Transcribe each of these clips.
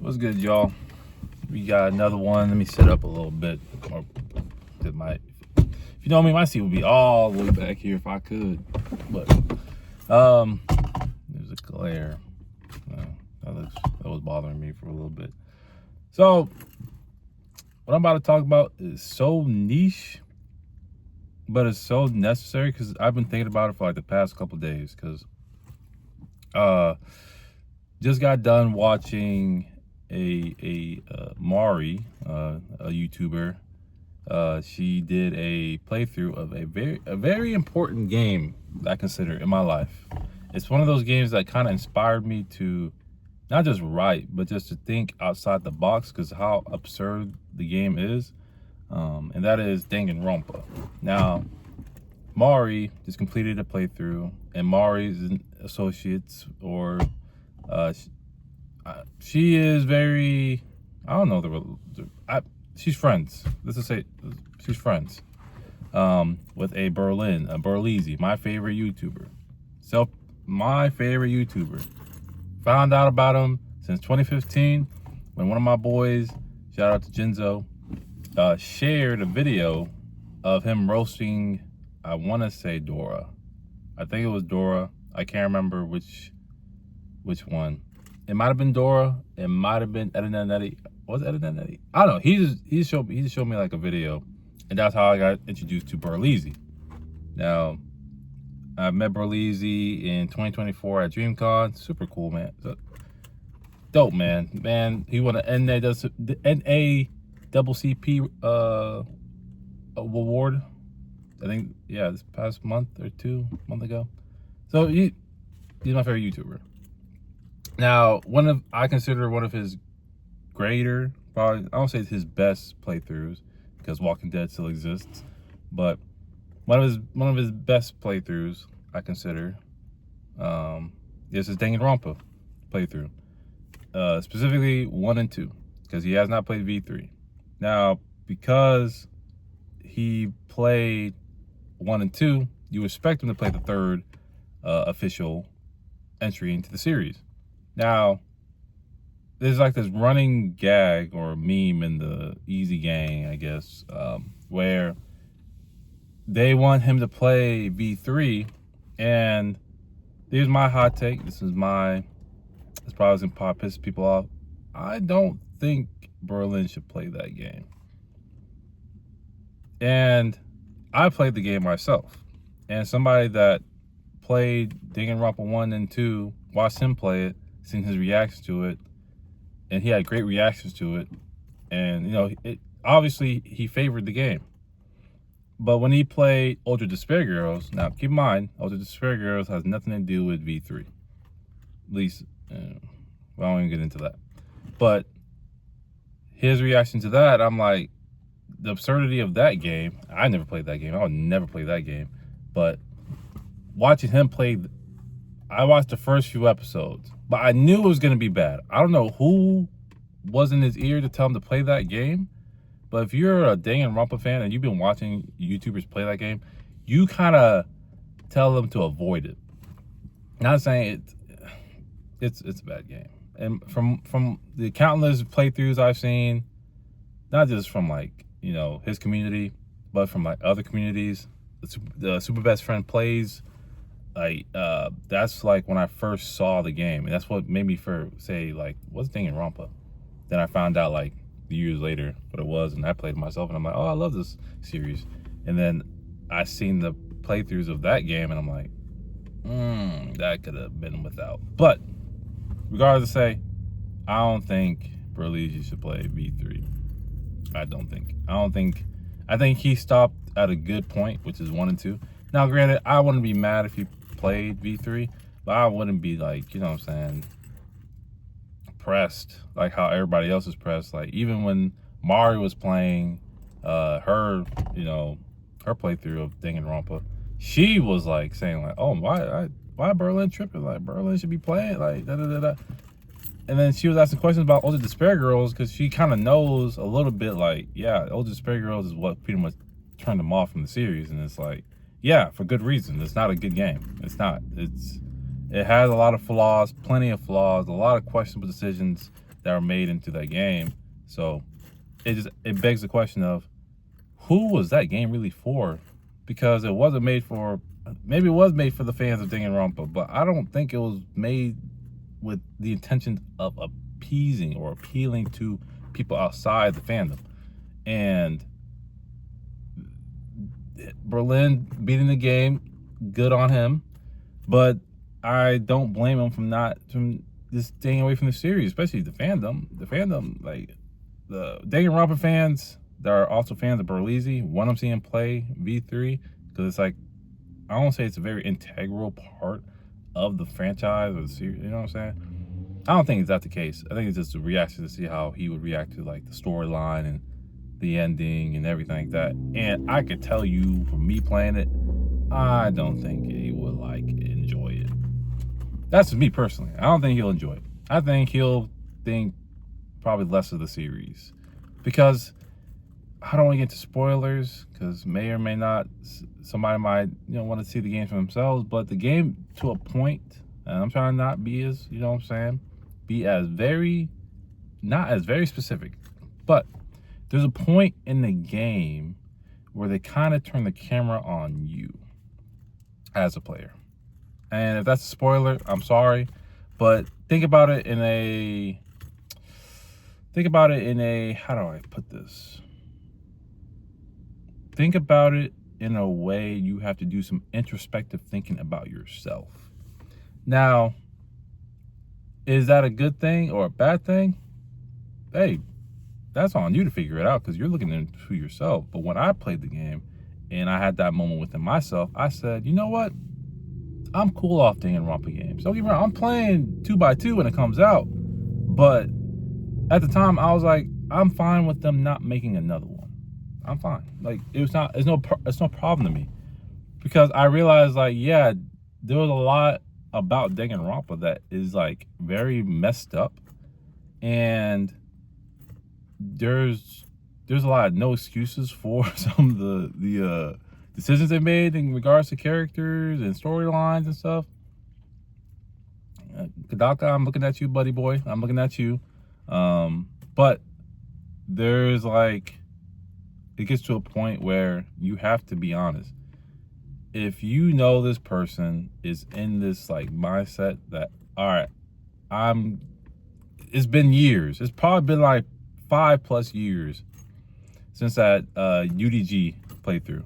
What's good, y'all? We got another one. Let me set up a little bit. Or it might, if you know me, my seat would be all the way back here if I could. But there's a glare. That was bothering me for a little bit. So what I'm about to talk about is so niche, but it's so necessary because I've been thinking about it for like the past couple of days. Because just got done watching a Mari, a YouTuber. She did a playthrough of a very important game that I consider in my life. It's one of those games that kind of inspired me to not just write, but just to think outside the box because how absurd the game is. And that is Danganronpa. Now, Mari just completed a playthrough, and Mari's associates or she is very, I don't know, she's friends. Let's just say she's friends with a Berleezy, my favorite YouTuber. My favorite YouTuber. Found out about him since 2015 when one of my boys, shout out to Jinzo, shared a video of him roasting, I want to say Dora. I think it was Dora. I can't remember which one. It might have been Dora. It might have been Eddie. Was it Eddie? I don't know. He just showed me like a video, and that's how I got introduced to Berleezy. Now, I met Berleezy in 2024 at DreamCon. Super cool, man. Dope, man. Man, he won an NAACP award. I think, yeah, this past month or month ago. So he's my favorite YouTuber. Now, I consider one of his greater, probably, I don't say it's his best playthroughs because Walking Dead still exists, but one of his best playthroughs I consider is his Danganronpa playthrough, specifically 1 and 2, because he has not played V3. Now, because he played 1 and 2, you expect him to play the third official entry into the series. Now, there's like this running gag or meme in the eezygang, I guess, where they want him to play V3, and here's my hot take. This probably gonna piss people off. I don't think Berlin should play that game. And I played the game myself, and somebody that played Danganronpa 1 and 2, watched him play it, seen his reactions to it, and he had great reactions to it. And, you know, obviously he favored the game. But when he played Ultra Despair Girls, now keep in mind, Ultra Despair Girls has nothing to do with V3. At least, well, I won't even get into that. But his reaction to that, I'm like, the absurdity of that game, I never played that game. I would never play that game. But watching him play, I watched the first few episodes, but I knew it was going to be bad. I don't know who was in his ear to tell him to play that game, but if you're a Danganronpa fan and you've been watching YouTubers play that game, you kind of tell them to avoid it. Not saying it's a bad game. And from the countless playthroughs I've seen, not just from like, you know, his community, but from like other communities, the Super Best Friend plays. That's like when I first saw the game, and that's what made me say like, what's Danganronpa? Then I found out like years later what it was, and I played it myself, and I'm like, oh, I love this series. And then I seen the playthroughs of that game, and I'm like, that could have been without. But regardless to say, I don't think Berleezy should play V3. I think he stopped at a good point, which is 1 and 2. Now, granted, I wouldn't be mad if he played V3, but I wouldn't be like, you know what I'm saying, pressed like how everybody else is pressed. Like, even when Mari was playing her playthrough of Danganronpa, she was like saying like, oh, why Berlin tripping? Like, Berlin should be playing like da da da da. And then she was asking questions about Ultra Despair Girls because she kind of knows a little bit like, yeah, Ultra Despair Girls is what pretty much turned them off from the series. And it's like, yeah, for good reason. It's not a good game. It's not. It has a lot of flaws, plenty of flaws, a lot of questionable decisions that are made into that game. So it begs the question of who was that game really for? Because it wasn't made for, maybe it was made for the fans of Danganronpa, but I don't think it was made with the intention of appeasing or appealing to people outside the fandom. And Berlin beating the game, good on him, but I don't blame him from just staying away from the series, especially the fandom. The fandom, like the Danganronpa fans that are also fans of Berlizzi, want to see him play V3 because it's like, I don't say it's a very integral part of the franchise or the series. You know what I'm saying? I don't think that's the case. I think it's just a reaction to see how he would react to like the storyline and the ending and everything like that. And I could tell you from me playing it, I don't think he would like enjoy it. That's me personally. I don't think he'll enjoy it. I think he'll think probably less of the series because I don't want to get to spoilers because may or may not, somebody might want to see the game for themselves. But the game to a point, and I'm trying to not be as be as not as very specific, but there's a point in the game where they kind of turn the camera on you as a player. And if that's a spoiler, I'm sorry, but think about it in a how do I put this? Think about it in a way you have to do some introspective thinking about yourself. Now, is that a good thing or a bad thing? Hey, that's on you to figure it out because you're looking into yourself. But when I played the game and I had that moment within myself, I said, you know what? I'm cool off Danganronpa games. Don't get me wrong, I'm playing 2x2 when it comes out. But at the time, I was like, I'm fine with them not making another one. I'm fine. Like it's no problem to me because I realized like, yeah, there was a lot about Danganronpa that is like very messed up, and there's a lot of no excuses for some of the decisions they made in regards to characters and storylines and stuff. Kadaka, I'm looking at you, buddy boy. I'm looking at you. But there's like, it gets to a point where you have to be honest. If you know this person is in this like mindset that, all right, it's been years. It's probably been like 5+ years since that UDG playthrough.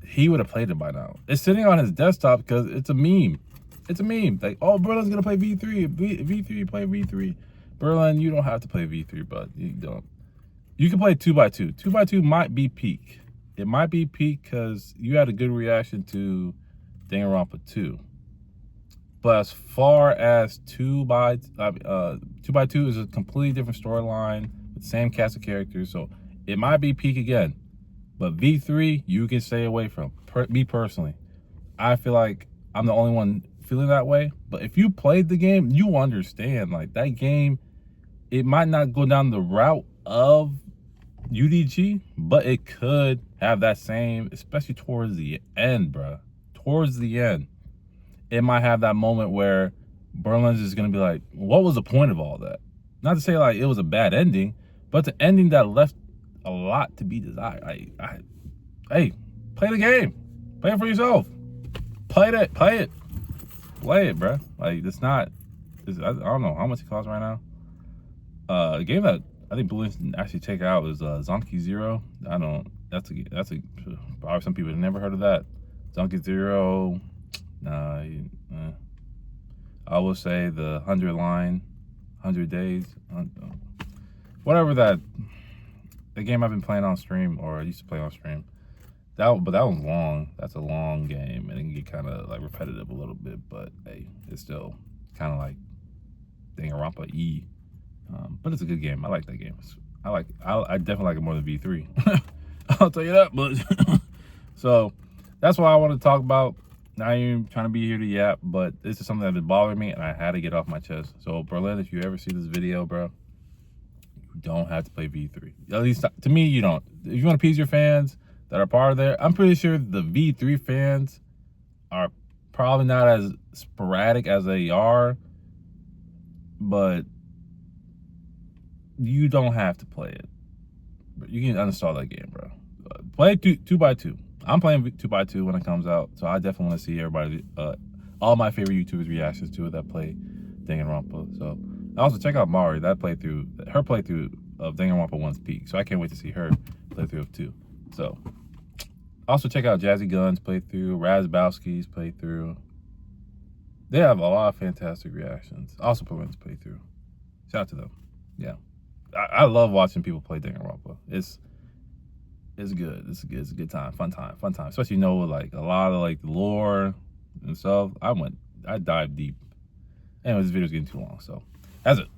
He would have played it by now. It's sitting on his desktop because it's a meme. It's a meme. Like, oh, Berlin's gonna play V3. V3, play V3. Berlin, you don't have to play V3, but you don't. You can play 2x2. 2x2 might be peak. It might be peak because you had a good reaction to Danganronpa 2. But as far as 2x2 is a completely different storyline with the same cast of characters, so it might be peak again. But V3, you can stay away from. Me personally, I feel like I'm the only one feeling that way. But if you played the game, you understand. Like that game, it might not go down the route of UDG, but it could have that same, especially towards the end, bruh. Towards the end, it might have that moment where Berlin's is gonna be like, what was the point of all that? Not to say like it was a bad ending, but the ending that left a lot to be desired. Hey, play the game. Play it for yourself. Play it, bruh. Like I don't know how much it costs right now. A game that I think Blue actually check out is Zonky Zero. That's a probably some people have never heard of that. Zonky Zero. Nah, I will say the 100 days, whatever the game I've been playing on stream, or I used to play on stream. But that was long. That's a long game, and it can get kind of like repetitive a little bit. But hey, it's still kind of like Danganronpa E. But it's a good game. I like that game. I definitely like it more than V3. I'll tell you that much. So that's what I want to talk about. Not even trying to be here to yap, but this is something that's been bothering me, and I had to get off my chest. So Berlin, if you ever see this video, bro, you don't have to play V3. At least to me, you don't. If you want to appease your fans that are part of there, I'm pretty sure the V3 fans are probably not as sporadic as they are but you don't have to play it. But you can uninstall that game, bro. Play 2x2. I'm playing 2x2 when it comes out, so I definitely want to see everybody, all my favorite YouTubers' reactions to it that play Danganronpa. So also check out Mari. Her playthrough of Danganronpa 1's peak. So I can't wait to see her playthrough of 2. So also check out Jazzy Gunn's playthrough, Razbowski's playthrough. They have a lot of fantastic reactions. Also Perrin's playthrough. Shout out to them. Yeah. I love watching people play Danganronpa. It's good. It's a good time. Fun time. Especially like a lot of like the lore and stuff. I dive deep. Anyways, this video's getting too long, so that's it.